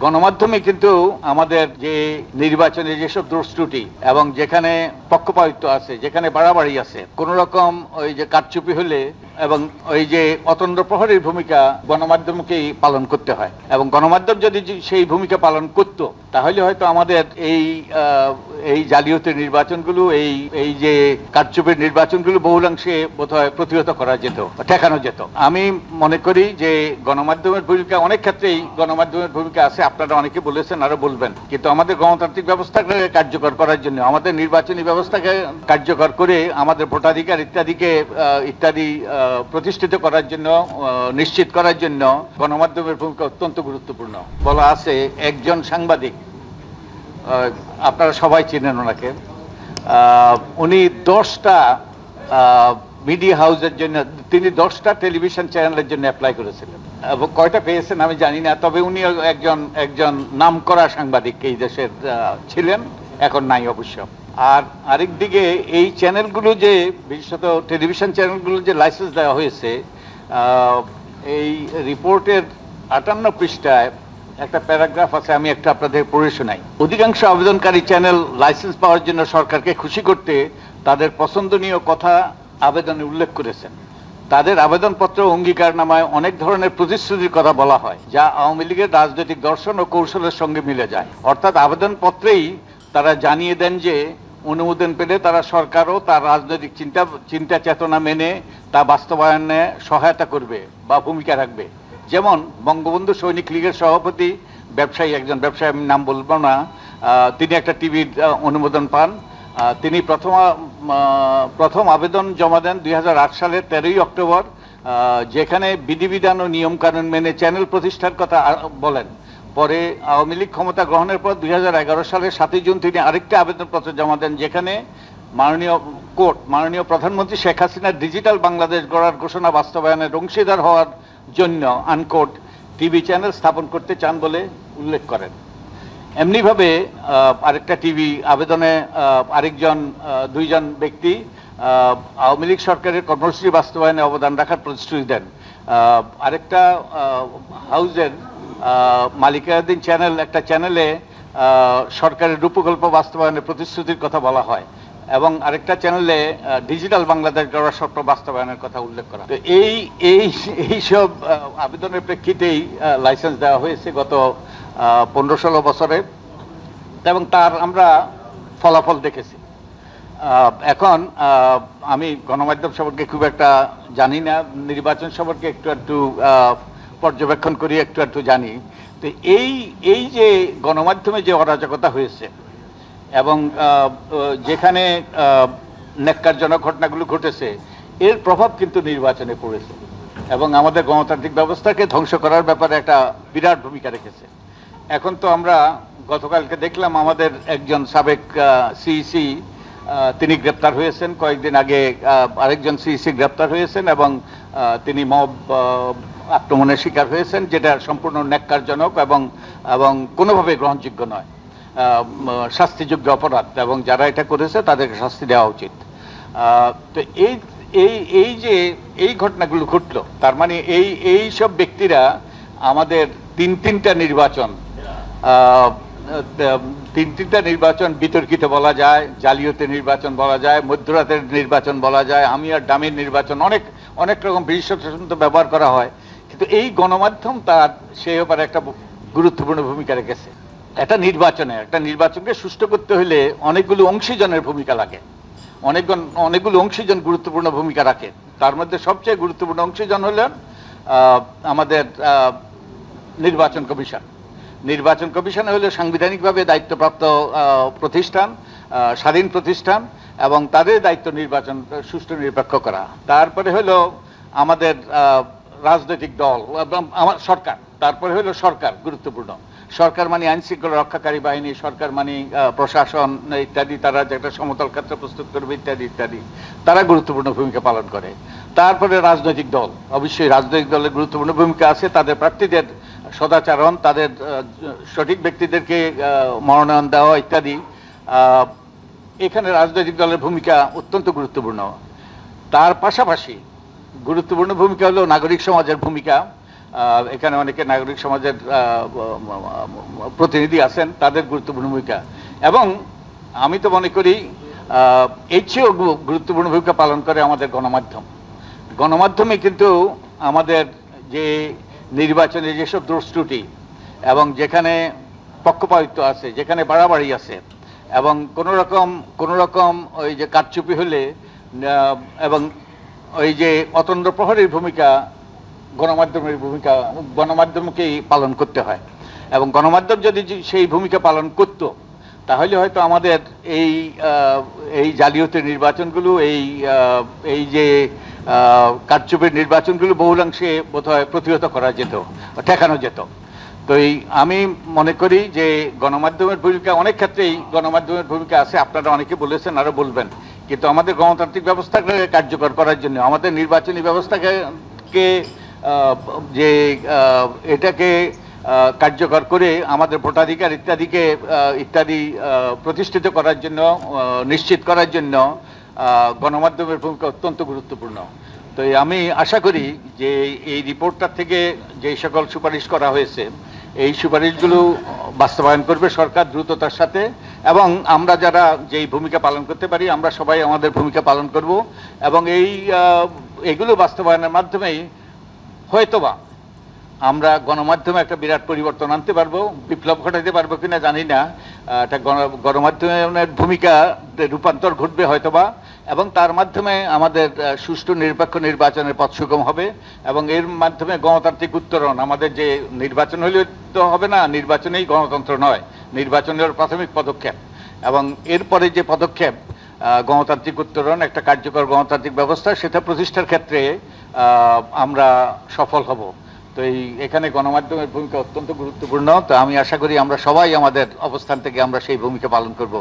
গণমাধ্যমে কিন্তু আমাদের যে নির্বাচনে যেসব দোষ ত্রুটি এবং যেখানে পক্ষপাতিত্ব আছে, যেখানে বাড়াবাড়ি আছে, কোন রকম ওই যে কারচুপি হলে এবং ওই যে অতন্দ্র প্রহরীর ভূমিকা গণমাধ্যমকেই পালন করতে হয়, এবং গণমাধ্যম যদি সেই ভূমিকা পালন করত তাহলে হয়তো আমাদের এই জালিয়াতির নির্বাচনগুলো, এই যে কারচুপির নির্বাচনগুলো বহুলাংশে বোধহয় প্রতিহত করা যেত, ঠেকানো যেত। আমি মনে করি যে গণমাধ্যমের ভূমিকা অনেক ক্ষেত্রেই গণমাধ্যমের ভূমিকা আছে, আপনারা অনেকে বলেছেন, আরো বলবেন, কিন্তু আমাদের গণতান্ত্রিক ব্যবস্থাকে কার্যকর করার জন্য, আমাদের নির্বাচনী ব্যবস্থাকে কার্যকর করে আমাদের ভোটাধিকার ইত্যাদি প্রতিষ্ঠিত করার জন্য, নিশ্চিত করার জন্য গণমাধ্যমের ভূমিকা অত্যন্ত গুরুত্বপূর্ণ। বলা আছে একজন সাংবাদিক, আপনারা সবাই চিনেন ওনাকে, উনি 10টা মিডিয়া হাউসের জন্য, তিনি 10টা টেলিভিশন চ্যানেলের জন্য অ্যাপ্লাই করেছিলেন, এবং কয়টা পেয়েছেন আমি জানি না, তবে উনি একজন নামকরা সাংবাদিক এই দেশের ছিলেন, এখন নাই অবশ্য। আর আরেক দিকে এই চ্যানেলগুলো যে, বিশেষত টেলিভিশন চ্যানেলগুলো যে লাইসেন্স দেওয়া হয়েছে, এই রিপোর্টের 58 পৃষ্ঠায় একটা প্যারাগ্রাফ আছে, আমি একটা আপনাদের পড়ে শোনাই। অধিকাংশ আবেদনকারী চ্যানেল লাইসেন্স পাওয়ার জন্য সরকারকে খুশি করতে তাদের পছন্দনীয় কথা আবেদনে উল্লেখ করেছেন। তাদের আবেদনপত্র অঙ্গীকারনামায় অনেক ধরনের প্রতিশ্রুতির কথা বলা হয়, যা আওয়ামী লীগের রাজনৈতিক দর্শন ও কৌশলের সঙ্গে মিলে যায়। অর্থাৎ আবেদনপত্রেই তারা জানিয়ে দেন যে অনুমোদন পেলে তারা সরকারও তার রাজনৈতিক চিন্তা চেতনা মেনে তা বাস্তবায়নে সহায়তা করবে বা ভূমিকা রাখবে। যেমন বঙ্গবন্ধু সৈনিক লীগের সভাপতি, একজন ব্যবসায়ী, আমি নাম বলবো না, তিনি একটা টিভির অনুমোদন পান। তিনি প্রথম আবেদন জমা দেন 2008 সালের 13ই অক্টোবর, যেখানে বিধিবিধান ও নিয়মকানুন মেনে চ্যানেল প্রতিষ্ঠার কথা বলেন। পরে আওয়ামী লীগ ক্ষমতা গ্রহণের পর 2011 সালের 7ই জুন তিনি আরেকটা আবেদনপত্র জমা দেন, যেখানে মাননীয় প্রধানমন্ত্রী শেখ হাসিনার ডিজিটাল বাংলাদেশ গড়ার ঘোষণা বাস্তবায়নের অংশীদার হওয়ার জন্য আনকোট টিভি চ্যানেল স্থাপন করতে চান বলে উল্লেখ করেন। এমনিভাবে আরেকটা টিভি আবেদনে দুইজন ব্যক্তি আওয়ামী লীগ সরকারের কর্মসূচি বাস্তবায়নে অবদান রাখার প্রতিশ্রুতি দেন। আরেকটা হাউজের মালিকানাধীন একটা চ্যানেলে সরকারের রূপকল্প বাস্তবায়নের প্রতিশ্রুতির কথা বলা হয়, এবং আরেকটা চ্যানেলে ডিজিটাল বাংলাদেশ গড়ার স্বপ্ন বাস্তবায়নের কথা উল্লেখ করা। তো এইসব আবেদনের প্রেক্ষিতেই লাইসেন্স দেওয়া হয়েছে গত 15-16 বছরে, এবং তার আমরা ফলাফল দেখেছি। এখন আমি গণমাধ্যম সম্পর্কে খুব একটা জানি না, নির্বাচন সম্পর্কে একটু পর্যবেক্ষণ করি, একটু জানি। তো এই যে গণমাধ্যমে যে অরাজকতা হয়েছে এবং যেখানে ন্যাক্কারজনক ঘটনাগুলো ঘটেছে, এর প্রভাব কিন্তু নির্বাচনে পড়েছে এবং আমাদের গণতান্ত্রিক ব্যবস্থাকে ধ্বংস করার ব্যাপারে একটা বিরাট ভূমিকা রেখেছে। এখন তো আমরা গতকালকে দেখলাম আমাদের একজন সাবেক সিইসি তিনি গ্রেপ্তার হয়েছেন, কয়েকদিন আগে আরেকজন সিইসি গ্রেপ্তার হয়েছেন, এবং তিনি মব আক্রমণের শিকার হয়েছেন, যেটা সম্পূর্ণ ন্যাক্কারজনক এবং কোনোভাবে গ্রহণযোগ্য নয়, শাস্তিযোগ্য অপরাধ, এবং যারা এটা করেছে তাদেরকে শাস্তি দেওয়া উচিত। তো এই যে এই ঘটনাগুলো ঘটলো, তার মানে এই সব ব্যক্তিরা আমাদের তিনটা নির্বাচন বিতর্কিত বলা যায়, জালিয়াতি নির্বাচন বলা যায়, মধ্যরাতের নির্বাচন বলা যায়, আমি আর ডামির নির্বাচন, অনেক রকম বিশেষণ ব্যবহার করা হয়, কিন্তু এই গণমাধ্যম তার সেই ব্যাপারে একটা গুরুত্বপূর্ণ ভূমিকা রেখেছে। একটা নির্বাচনকে সুষ্ঠু করতে হলে অনেকগুলো অংশীজনের ভূমিকা লাগে, অনেকগুলো অংশীজন গুরুত্বপূর্ণ ভূমিকা রাখে। তার মধ্যে সবচেয়ে গুরুত্বপূর্ণ অংশীজন হলেন আমাদের নির্বাচন কমিশন হলো সাংবিধানিকভাবে দায়িত্বপ্রাপ্ত প্রতিষ্ঠান, স্বাধীন প্রতিষ্ঠান, এবং তাদের দায়িত্ব নির্বাচন সুষ্ঠু নিরপেক্ষ করা। তারপরে হলো আমাদের রাজনৈতিক দল, সরকার, তারপরে হলো সরকার গুরুত্বপূর্ণ। সরকার মানে আইন শৃঙ্খলা রক্ষাকারী বাহিনী, সরকার মানে প্রশাসন ইত্যাদি, তারা যে একটা সমতল ক্ষেত্র প্রস্তুত করবে ইত্যাদি, তারা গুরুত্বপূর্ণ ভূমিকা পালন করে। তারপরে রাজনৈতিক দল, অবশ্যই রাজনৈতিক দলের গুরুত্বপূর্ণ ভূমিকা আছে, তাদের প্রার্থীদের সদাচরণ, তাদের সঠিক ব্যক্তিদেরকে মনোনয়ন দেওয়া ইত্যাদি। এখানে রাজনৈতিক দলের ভূমিকা অত্যন্ত গুরুত্বপূর্ণ। তার পাশাপাশি গুরুত্বপূর্ণ ভূমিকা হলো নাগরিক সমাজের ভূমিকা। এখানে অনেকে নাগরিক সমাজের প্রতিনিধি আছেন, তাদের গুরুত্বপূর্ণ ভূমিকা। এবং আমি তো মনে করি এর চেয়েও গুরুত্বপূর্ণ ভূমিকা পালন করে আমাদের গণমাধ্যম। গণমাধ্যমে কিন্তু আমাদের যে নির্বাচনের যেসব দোষ ত্রুটি এবং যেখানে পক্ষপাতিত্ব আছে, যেখানে বাড়াবাড়ি আছে এবং কোনো রকম ওই যে কারচুপি হলে এবং ওই যে অতন্দ্র প্রহরীর ভূমিকা গণমাধ্যমকেই পালন করতে হয়। এবং গণমাধ্যম যদি সেই ভূমিকা পালন করত, তাহলে হয়তো আমাদের এই জালিয়াতির নির্বাচনগুলো, এই যে কারচুপির নির্বাচনগুলো বহুলাংশে বোধহয় প্রতিহত করা যেত, ঠেকানো যেত। তো আমি মনে করি যে গণমাধ্যমের ভূমিকা, অনেক ক্ষেত্রেই গণমাধ্যমের ভূমিকা আছে, আপনারা অনেকে বলেছেন, আরো বলবেন। কিন্তু আমাদের গণতান্ত্রিক ব্যবস্থাকে কার্যকর করার জন্য, আমাদের নির্বাচনী ব্যবস্থাকে যে এটাকে কার্যকর করে আমাদের ভোটাধিকার ইত্যাদি প্রতিষ্ঠিত করার জন্য, নিশ্চিত করার জন্য গণমাধ্যমের ভূমিকা অত্যন্ত গুরুত্বপূর্ণ। তো আমি আশা করি যে এই রিপোর্টটা থেকে যে সকল সুপারিশ করা হয়েছে, এই সুপারিশগুলো বাস্তবায়ন করবে সরকার দ্রুততার সাথে। এবং আমরা যারা যেই ভূমিকা পালন করতে পারি, আমরা সবাই আমাদের ভূমিকা পালন করব। এবং এগুলো বাস্তবায়নের মাধ্যমেই হয়তোবা আমরা গণমাধ্যমে একটা বিরাট পরিবর্তন আনতে পারবো, বিপ্লব ঘটাতে পারবো কিনা জানি না। একটা গণমাধ্যমের ভূমিকা রূপান্তর ঘটবে হয়তোবা, এবং তার মাধ্যমে আমাদের সুষ্ঠু নিরপেক্ষ নির্বাচনের পথ সুগম হবে। এবং এর মাধ্যমে গণতান্ত্রিক উত্তরণ, আমাদের যে নির্বাচন হলে তো হবে না, নির্বাচনেই গণতন্ত্র নয়, নির্বাচনের প্রাথমিক পদক্ষেপ। এবং এরপরে যে পদক্ষেপ গণতান্ত্রিক উত্তরণ, একটা কার্যকর গণতান্ত্রিক ব্যবস্থা, সেটা প্রতিষ্ঠার ক্ষেত্রে আমরা সফল হব। তো এখানে গণমাধ্যমের ভূমিকা অত্যন্ত গুরুত্বপূর্ণ। তো আমি আশা করি আমরা সবাই আমাদের অবস্থান থেকে আমরা সেই ভূমিকা পালন করব।